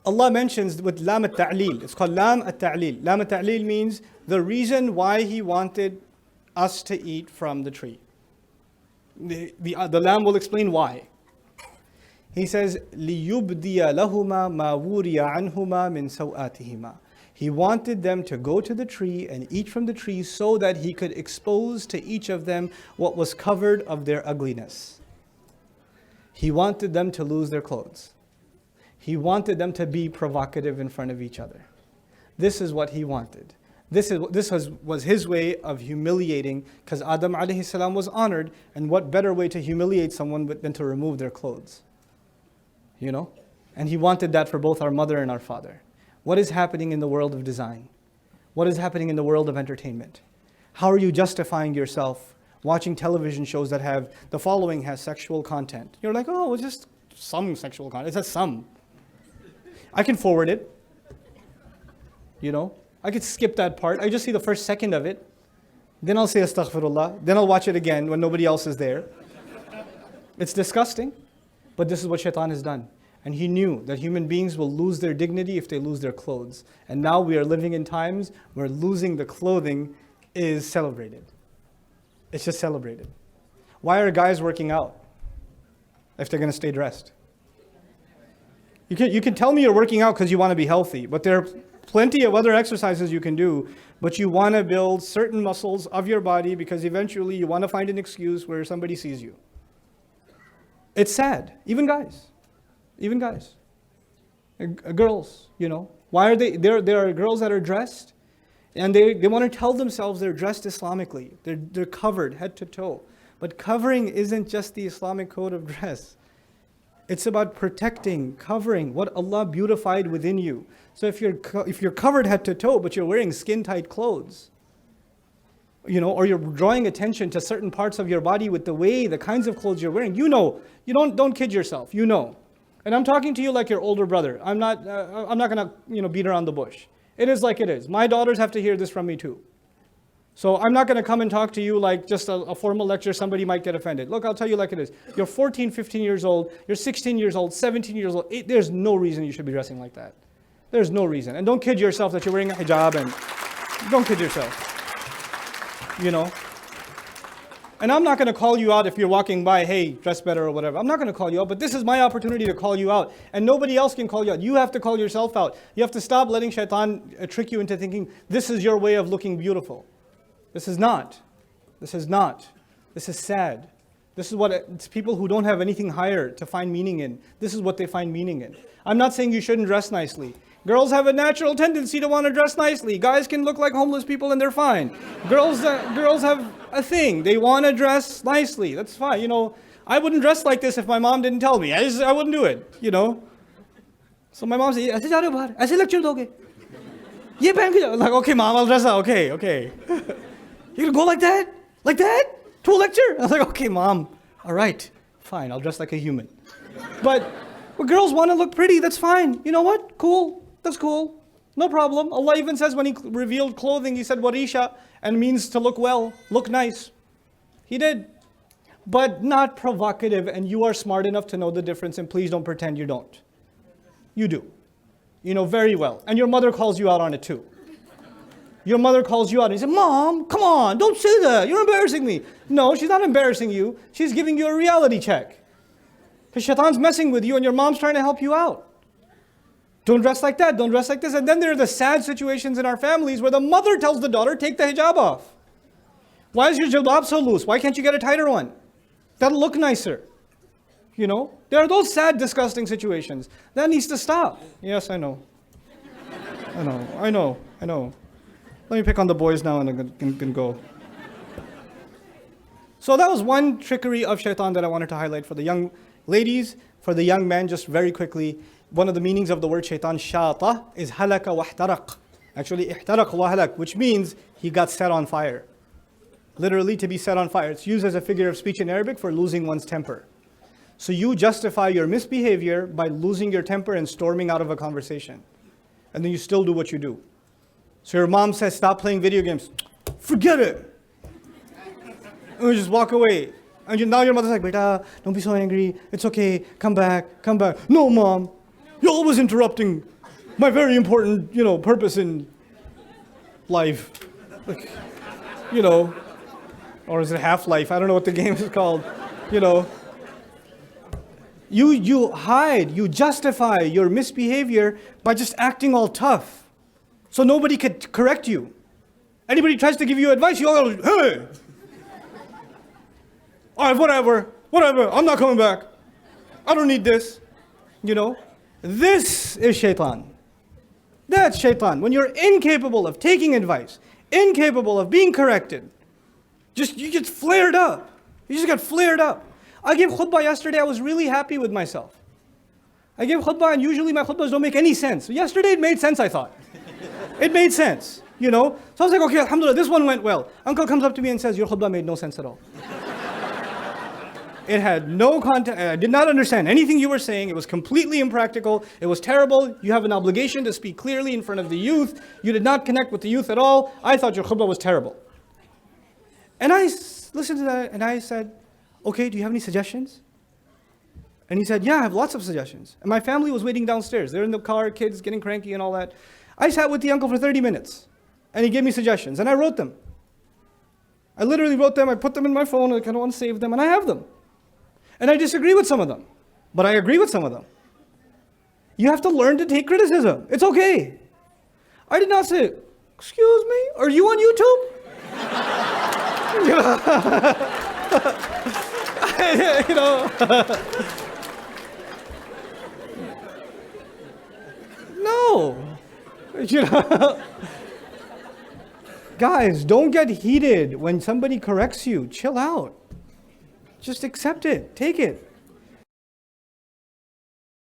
Allah mentions with lam at-ta'lil. It's called lam at-ta'lil. Lam at-ta'lil means the reason why He wanted us to eat from the tree. The lam will explain why. He says, لِيُبْدِيَ لَهُمَا مَا وُرِيَ عَنْهُمَا مِنْ سَوْآتِهِمَا. He wanted them to go to the tree and eat from the tree so that He could expose to each of them what was covered of their ugliness. He wanted them to lose their clothes. He wanted them to be provocative in front of each other. This is what He wanted. This was His way of humiliating, because Adam alayhi salam was honored, and what better way to humiliate someone than to remove their clothes? You know? And He wanted that for both our mother and our father. What is happening in the world of design? What is happening in the world of entertainment? How are you justifying yourself watching television shows that have, the following has sexual content? You're like, oh, it's just some sexual content. It says some. I can forward it. You know? I could skip that part. I just see the first second of it. Then I'll say astaghfirullah. Then I'll watch it again when nobody else is there. It's disgusting. But this is what shaitan has done. And he knew that human beings will lose their dignity if they lose their clothes. And now we are living in times where losing the clothing is celebrated. It's just celebrated. Why are guys working out if they're going to stay dressed? You can tell me you're working out because you want to be healthy, but there are plenty of other exercises you can do, but you want to build certain muscles of your body because eventually you want to find an excuse where somebody sees you. It's sad. Even guys. Girls, you know. Why are they, there are girls that are dressed and they want to tell themselves they're dressed Islamically. They're covered head to toe. But covering isn't just the Islamic code of dress. It's about protecting, covering what Allah beautified within you. So if you're covered head to toe, but you're wearing skin-tight clothes, you know, or you're drawing attention to certain parts of your body with the kinds of clothes you're wearing, you know, you don't kid yourself, you know. And I'm talking to you like your older brother. I'm not gonna, beat around the bush. It is like it is. My daughters have to hear this from me too. So I'm not going to come and talk to you like just a formal lecture. Somebody might get offended. Look, I'll tell you like it is. You're 14, 15 years old. You're 16 years old, 17 years old. There's no reason you should be dressing like that. There's no reason. And don't kid yourself that you're wearing a hijab, and don't kid yourself. You know? And I'm not going to call you out if you're walking by, hey, dress better or whatever. I'm not going to call you out, but this is my opportunity to call you out. And nobody else can call you out. You have to call yourself out. You have to stop letting shaitan trick you into thinking this is your way of looking beautiful. This is not. This is not. This is sad. This is what it's people who don't have anything higher to find meaning in. This is what they find meaning in. I'm not saying you shouldn't dress nicely. Girls have a natural tendency to want to dress nicely. Guys can look like homeless people and they're fine. Girls have a thing. They want to dress nicely. That's fine. You know, I wouldn't dress like this if my mom didn't tell me. I wouldn't do it, you know. So my mom said, "ऐसे जा रहे हो बाहर? ऐसे lecture दोगे? ये पहन के जाओ." Like, okay, mom, I'll dress up. Okay. You're going to go like that? Like that? To a lecture? I was like, okay, mom. All right. Fine, I'll dress like a human. But girls want to look pretty. That's fine. You know what? Cool. That's cool. No problem. Allah even says when He revealed clothing, He said, warisha, and means to look well, look nice. He did. But not provocative, and you are smart enough to know the difference, and please don't pretend you don't. You do. You know very well. And your mother calls you out on it too. Your mother calls you out and you say, Mom, come on, don't say that. You're embarrassing me. No, she's not embarrassing you. She's giving you a reality check. Because shaitan's messing with you and your mom's trying to help you out. Don't dress like that. Don't dress like this. And then there are the sad situations in our families where the mother tells the daughter, take the hijab off. Why is your jilbab so loose? Why can't you get a tighter one? That'll look nicer. You know, there are those sad, disgusting situations. That needs to stop. Yes, I know. I know. Let me pick on the boys now and I can go. So that was one trickery of shaitan that I wanted to highlight for the young ladies. For the young men, just very quickly, one of the meanings of the word shaitan, shata, is halaka wa ihtaraq. Actually, ihtaraq wa halak, which means he got set on fire. Literally, to be set on fire. It's used as a figure of speech in Arabic for losing one's temper. So you justify your misbehavior by losing your temper and storming out of a conversation. And then you still do what you do. So your mom says, stop playing video games. Forget it. And you just walk away. And now your mother's like, Beta, don't be so angry. It's okay. Come back. No, Mom. You're always interrupting. my very important, purpose in life. Like, or is it Half-Life? I don't know what the game is called. You hide, you justify your misbehavior by just acting all tough. So nobody could correct you. Anybody tries to give you advice, you all go, hey! All right, whatever, I'm not coming back. I don't need this. This is shaitan. That's shaitan. When you're incapable of taking advice, incapable of being corrected, you get flared up. You just got flared up. I gave khutbah yesterday, I was really happy with myself. I gave khutbah, and usually my khutbahs don't make any sense. Yesterday it made sense, I thought. It made sense, So I was like, okay, alhamdulillah, this one went well. Uncle comes up to me and says, your khutbah made no sense at all. It had no content. I did not understand anything you were saying. It was completely impractical. It was terrible. You have an obligation to speak clearly in front of the youth. You did not connect with the youth at all. I thought your khutbah was terrible. And I listened to that and I said, okay, do you have any suggestions? And he said, yeah, I have lots of suggestions. And my family was waiting downstairs. They're in the car, kids getting cranky and all that. I sat with the uncle for 30 minutes and he gave me suggestions and I wrote them. I literally wrote them. I put them in my phone. I kind of want to save them and I have them. And I disagree with some of them, but I agree with some of them. You have to learn to take criticism. It's okay. I did not say, excuse me, are you on YouTube? No. Guys, don't get heated when somebody corrects you. Chill out. Just accept it. Take it.